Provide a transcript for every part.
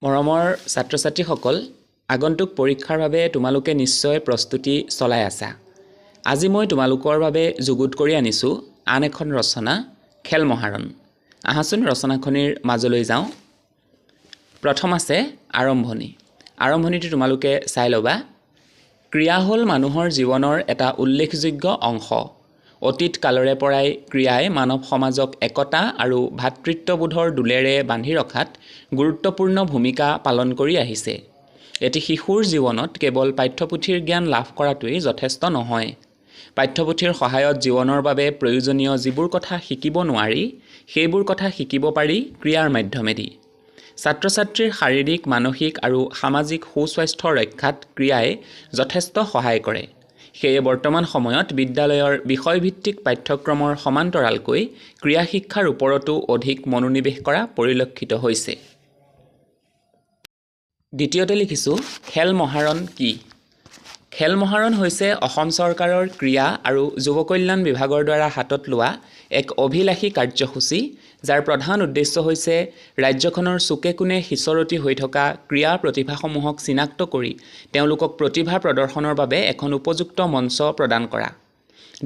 মৰমৰ ছাত্ৰ-ছাত্ৰীসকল, আগন্তুক পৰীক্ষাৰ বাবে তোমালোকে নিশ্চয় প্ৰস্তুতি চলাই আছা। আজি মই তোমালোকৰ বাবে যুগুত কৰি আনিছোঁ আন এখন ৰচনা, খেল মহাৰণ। আহাচোন ৰচনাখনিৰ মাজলৈ যাওঁ। প্ৰথম আছে আৰম্ভণি। আৰম্ভণিটো তোমালোকে চাই ল'বা। ক্ৰিয়া হ'ল মানুহৰ জীৱনৰ এটা উল্লেখযোগ্য অংশ। অতীত কালৰে পৰাই ক্ৰিয়াই মানৱ সমাজক একতা আৰু ভাতৃত্ববোধৰ দোলেৰে বান্ধি ৰখাত গুৰুত্বপূৰ্ণ ভূমিকা পালন কৰি আহিছে। এটি শিশুৰ জীৱনত কেৱল পাঠ্যপুথিৰ জ্ঞান লাভ কৰাটোৱেই যথেষ্ট নহয়। পাঠ্যপুথিৰ সহায়ত জীৱনৰ বাবে প্ৰয়োজনীয় যিবোৰ কথা শিকিব নোৱাৰি, সেইবোৰ কথা শিকিব পাৰি ক্ৰিয়াৰ মাধ্যমেদি। ছাত্ৰ-ছাত্ৰীৰ শাৰীৰিক, মানসিক আৰু সামাজিক সুস্বাস্থ্য ৰক্ষাত ক্ৰিয়াই যথেষ্ট সহায় কৰে। সেয়ে বৰ্তমান সময়ত বিদ্যালয়ৰ বিষয়ভিত্তিক পাঠ্যক্ৰমৰ সমান্তৰালকৈ ক্ৰিয়া শিক্ষাৰ ওপৰতো অধিক মনোনিৱেশ কৰা পৰিলক্ষিত হৈছে। দ্বিতীয়তে লিখিছোঁ খেল মহাৰণ কি? খেল মহাৰণ হৈছে অসম চৰকাৰৰ ক্ৰীড়া আৰু যুৱ কল্যাণ বিভাগৰ দ্বাৰা হাতত লোৱা এক অভিলাষী কাৰ্যসূচী, যাৰ প্ৰধান উদ্দেশ্য হৈছে ৰাজ্যখনৰ চুকে কোণে সিঁচৰতি হৈ থকা ক্ৰীড়া প্ৰতিভাসমূহক চিনাক্ত কৰি তেওঁলোকক প্ৰতিভা প্ৰদৰ্শনৰ বাবে এখন উপযুক্ত মঞ্চ প্ৰদান কৰা।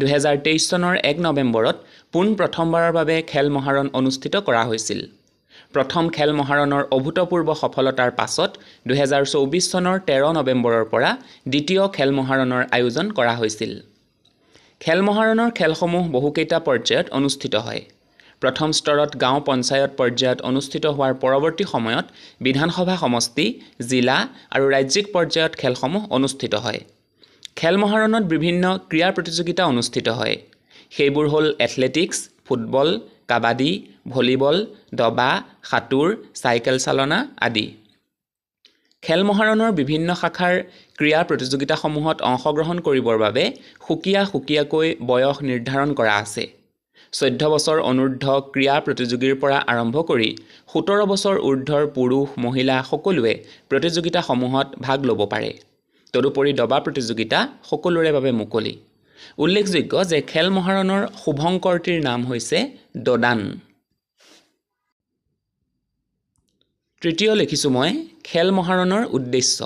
2023 চনৰ 1 নৱেম্বৰত প্ৰথমবাৰৰ বাবে খেল মহাৰণ অনুষ্ঠিত কৰা হৈছিল। প্ৰথম খেল মহাৰণৰ অভূতপূৰ্ব সফলতাৰ পাছত 2024 চনৰ 13 নৱেম্বৰৰ পৰা দ্বিতীয় খেল মহাৰণৰ আয়োজন কৰা হৈছিল। খেল মহাৰণৰ খেলসমূহ বহুকেইটা পৰ্যায়ত অনুষ্ঠিত হয়। প্ৰথম স্তৰত গাঁও পঞ্চায়ত পৰ্যায়ত অনুষ্ঠিত হোৱাৰ পৰৱৰ্তী সময়ত বিধানসভা সমষ্টি, জিলা আৰু ৰাজ্যিক পৰ্যায়ত খেলসমূহ অনুষ্ঠিত হয়। খেল মহাৰণত বিভিন্ন ক্ৰীড়া প্ৰতিযোগিতা অনুষ্ঠিত হয়। সেইবোৰ হ'ল এথলেটিক্স, ফুটবল, কাবাডী, ভলীবল, দবা, সাঁতোৰ, চাইকেল চালনা আদি। খেল মহাৰণৰ বিভিন্ন শাখাৰ ক্ৰীড়া প্ৰতিযোগিতাসমূহত অংশগ্ৰহণ কৰিবৰ বাবে সুকীয়াকৈ বয়স নিৰ্ধাৰণ কৰা আছে। 14 বছৰ অনূৰ্ধ্ব ক্ৰীড়া প্ৰতিযোগীৰ পৰা আৰম্ভ কৰি 17 বছৰ ঊৰ্ধ্বৰ পুৰুষ, মহিলা সকলোৱে প্ৰতিযোগিতাসমূহত ভাগ ল'ব পাৰে। তদুপৰি দবা প্ৰতিযোগিতা সকলোৰে বাবে মুকলি। উল্লেখযোগ্য যে খেল মহাৰণৰ শুভংকৰটিৰ নাম হৈছে দদান। তৃতীয় লিখিছোঁ মই খেল মহাৰণৰ উদ্দেশ্য।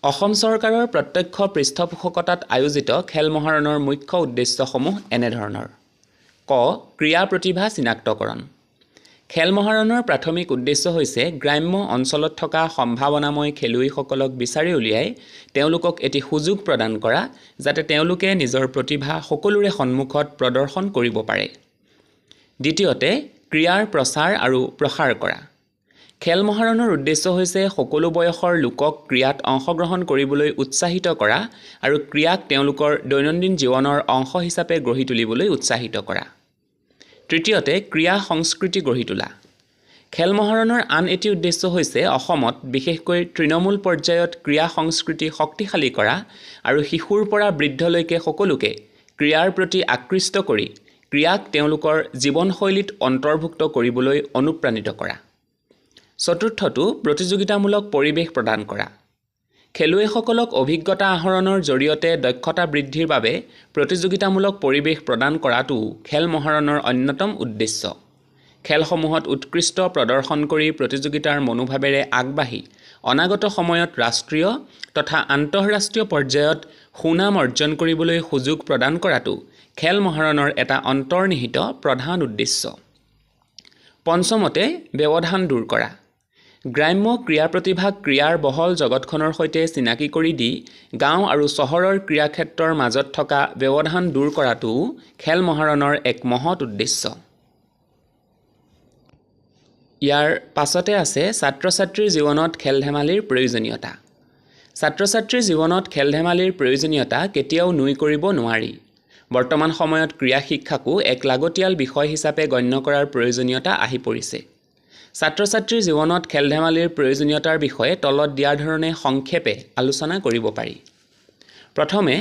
অসম চৰকাৰৰ প্ৰত্যক্ষ পৃষ্ঠপোষকতাত আয়োজিত খেল মহাৰণৰ মুখ্য উদ্দেশ্যসমূহ এনেধৰণৰ। ক. ক্ৰীড়া প্ৰতিভা চিনাক্তকৰণ। খেল মহাৰণৰ প্ৰাথমিক উদ্দেশ্য হৈছে গ্ৰাম্য অঞ্চলত থকা সম্ভাৱনাময় খেলুৱৈসকলক বিচাৰি উলিয়াই তেওঁলোকক এটি সুযোগ প্ৰদান কৰা, যাতে তেওঁলোকে নিজৰ প্ৰতিভা সকলোৰে সন্মুখত প্ৰদৰ্শন কৰিব পাৰে। দ্বিতীয়তে ক্ৰীড়াৰ প্ৰচাৰ আৰু প্ৰসাৰ কৰা। খেল মহাৰণৰ উদ্দেশ্য হৈছে সকলো বয়সৰ লোকক ক্ৰীড়াত অংশগ্ৰহণ কৰিবলৈ উৎসাহিত কৰা আৰু ক্ৰীড়াক তেওঁলোকৰ দৈনন্দিন জীৱনৰ অংশ হিচাপে গঢ়ি তুলিবলৈ উৎসাহিত কৰা। তৃতীয়তে ক্ৰীড়া সংস্কৃতি গঢ়ি তোলা। খেল মহাৰণৰ আন এটি উদ্দেশ্য হৈছে অসমত বিশেষকৈ তৃণমূল পৰ্যায়ত ক্ৰীড়া সংস্কৃতি শক্তিশালী কৰা আৰু শিশুৰ পৰা বৃদ্ধলৈকে সকলোকে ক্ৰীড়াৰ প্ৰতি আকৃষ্ট কৰি ক্ৰীড়াক তেওঁলোকৰ জীৱনশৈলীত অন্তৰ্ভুক্ত কৰিবলৈ অনুপ্ৰাণিত কৰা। চতুৰ্থটো প্ৰতিযোগিতামূলক পৰিৱেশ প্ৰদান কৰা। খেলুৱৈসকলক অভিজ্ঞতা আহৰণৰ জৰিয়তে দক্ষতা বৃদ্ধিৰ বাবে প্ৰতিযোগিতামূলক পৰিৱেশ প্ৰদান কৰাটো খেল মহাৰণৰ অন্যতম উদ্দেশ্য। খেলসমূহত উৎকৃষ্ট প্ৰদৰ্শন কৰি প্ৰতিযোগিতাৰ মনোভাৱেৰে আগবাঢ়ি অনাগত সময়ত ৰাষ্ট্ৰীয় তথা আন্তঃৰাষ্ট্ৰীয় পৰ্যায়ত সুনাম অৰ্জন কৰিবলৈ সুযোগ প্ৰদান কৰাটো খেল মহাৰণৰ এটা অন্তৰ্নিহিত প্ৰধান উদ্দেশ্য। পঞ্চমতে ব্যৱধান দূৰ কৰা। গ্ৰাম্য ক্ৰীড়া প্ৰতিভাক ক্ৰীড়াৰ বহল জগতখনৰ সৈতে চিনাকি কৰি দি গাঁও আৰু চহৰৰ ক্ৰীড়াক্ষেত্ৰৰ মাজত থকা ব্যৱধান দূৰ কৰাটোও খেল মহাৰণৰ এক মহৎ উদ্দেশ্য। ইয়াৰ পাছতে আছে ছাত্ৰ-ছাত্ৰীৰ জীৱনত খেল ধেমালিৰ প্ৰয়োজনীয়তা। ছাত্ৰ-ছাত্ৰীৰ জীৱনত খেল ধেমালিৰ প্ৰয়োজনীয়তা কেতিয়াও নুই কৰিব নোৱাৰি। বৰ্তমান সময়ত ক্ৰীড়া শিক্ষাকো এক লাগতিয়াল বিষয় হিচাপে গণ্য কৰাৰ প্ৰয়োজনীয়তা আহি পৰিছে। ছাত্ৰ-ছাত্ৰীৰ জীৱনত খেল ধেমালিৰ প্ৰয়োজনীয়তাৰ বিষয়ে তলত দিয়াৰ ধৰণে সংক্ষেপে আলোচনা কৰিব পাৰি। প্ৰথমে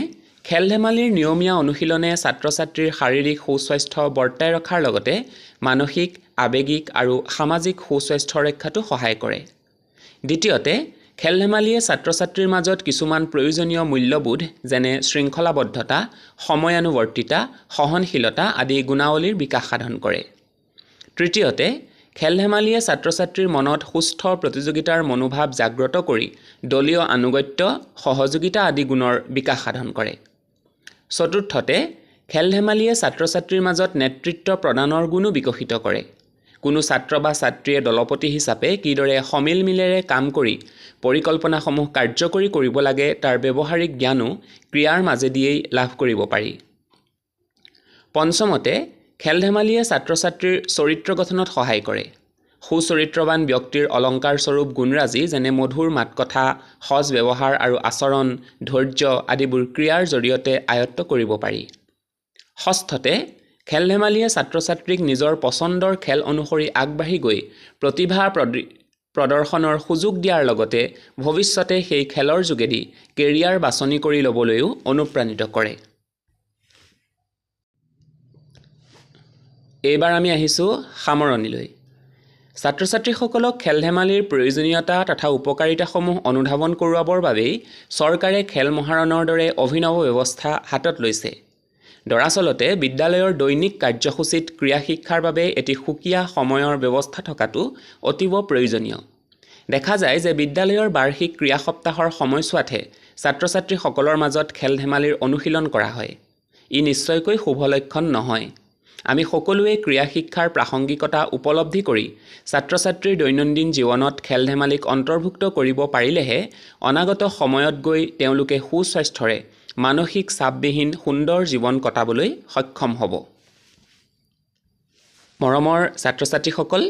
খেল ধেমালিৰ নিয়মীয়া অনুশীলনে ছাত্ৰ-ছাত্ৰীৰ শাৰীৰিক সুস্বাস্থ্য বৰ্তাই ৰখাৰ লগতে মানসিক, আৱেগিক আৰু সামাজিক সুস্বাস্থ্য ৰক্ষাতো সহায় কৰে। দ্বিতীয়তে খেল ধেমালিয়ে ছাত্ৰ-ছাত্ৰীৰ মাজত কিছুমান প্ৰয়োজনীয় মূল্যবোধ যেনে শৃংখলাবদ্ধতা, সময়ানুৱৰ্তিতা, সহনশীলতা আদি গুণাৱলীৰ বিকাশ সাধন কৰে। তৃতীয়তে খেল ধেমালিয়ে ছাত্ৰ ছাত্ৰীৰ মনত সুস্থ প্ৰতিযোগিতাৰ মনোভাৱ জাগ্ৰত কৰি দলীয় আনুগত্য সহযোগিতা আদি গুণৰ বিকাশ সাধন কৰে। চতুৰ্থতে খেল ধেমালিয়ে ছাত্ৰ ছাত্ৰীৰ মাজত নেতৃত্ব প্ৰদানৰ গুণো বিকশিত কৰে। কোনো ছাত্ৰ বা ছাত্ৰীয়ে দলপতি হিচাপে কিদৰে সমিল মিলেৰে কাম কৰি পৰিকল্পনাসমূহ কাৰ্যকৰী কৰিব লাগে তাৰ ব্যৱহাৰিক জ্ঞানো ক্ৰীড়াৰ মাজেদিয়েই লাভ কৰিব পাৰি। পঞ্চমতে খেল ধেমালিয়ে ছাত্ৰ ছাত্ৰীৰ চৰিত্ৰ গঠনত সহায় কৰে। সুচৰিত্ৰবান ব্যক্তিৰ অলংকাৰ স্বৰূপ গুণৰাজি যেনে মধুৰ মাত কথা, সজ ব্যৱহাৰ আৰু আচৰণ, ধৈৰ্য আদিবোৰ ক্ৰীড়াৰ জৰিয়তে আয়ত্ত কৰিব পাৰি। ষষ্ঠতে খেল ধেমালিয়ে ছাত্ৰ ছাত্ৰীক নিজৰ পচন্দৰ খেল অনুসৰি আগবাঢ়ি গৈ প্ৰতিভা প্ৰদৰ্শনৰ সুযোগ দিয়াৰ লগতে ভৱিষ্যতে সেই খেলৰ যোগেদি কেৰিয়াৰ বাছনি কৰি ল'বলৈও অনুপ্ৰাণিত কৰে। এইবাৰ আমি আহিছোঁ সামৰণিলৈ। ছাত্ৰ ছাত্ৰীসকলক খেল ধেমালিৰ প্ৰয়োজনীয়তা তথা উপকাৰিতাসমূহ অনুধাৱন কৰোৱাবৰ বাবেই চৰকাৰে খেল মহাৰণৰ দৰে অভিনৱ ব্যৱস্থা হাতত লৈছে। দৰাচলতে বিদ্যালয়ৰ দৈনিক কাৰ্যসূচীত ক্ৰীড়া শিক্ষাৰ বাবে এটি সুকীয়া সময়ৰ ব্যৱস্থা থকাটো অতীৱ প্ৰয়োজনীয়। দেখা যায় যে বিদ্যালয়ৰ বাৰ্ষিক ক্ৰীড়া সপ্তাহৰ সময়ছোৱাতহে ছাত্ৰ ছাত্ৰীসকলৰ মাজত খেল ধেমালিৰ অনুশীলন কৰা হয়। ই নিশ্চয়কৈ শুভ লক্ষণ নহয়। আমি সকলোৱে ক্ৰীড়া শিক্ষাৰ প্ৰাসংগিকতা উপলব্ধি কৰি ছাত্ৰ ছাত্ৰীৰ দৈনন্দিন জীৱনত খেল ধেমালিক অন্তৰ্ভুক্ত কৰিব পাৰিলেহে অনাগত সময়ত গৈ তেওঁলোকে সুস্বাস্থ্যৰে মানসিক চাপবিহীন সুন্দৰ জীৱন কটাবলৈ সক্ষম হ'ব। মৰমৰ ছাত্ৰ ছাত্ৰীসকল,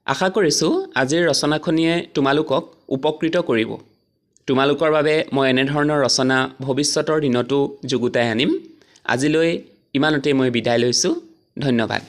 আশা কৰিছোঁ আজিৰ ৰচনাখনিয়ে তোমালোকক উপকৃত কৰিব। তোমালোকৰ বাবে মই এনেধৰণৰ ৰচনা ভৱিষ্যতৰ দিনতো যুগুতাই আনিম। আজিলৈ ইমানতে মই বিদায় লৈছোঁ। ধন্যবাদ।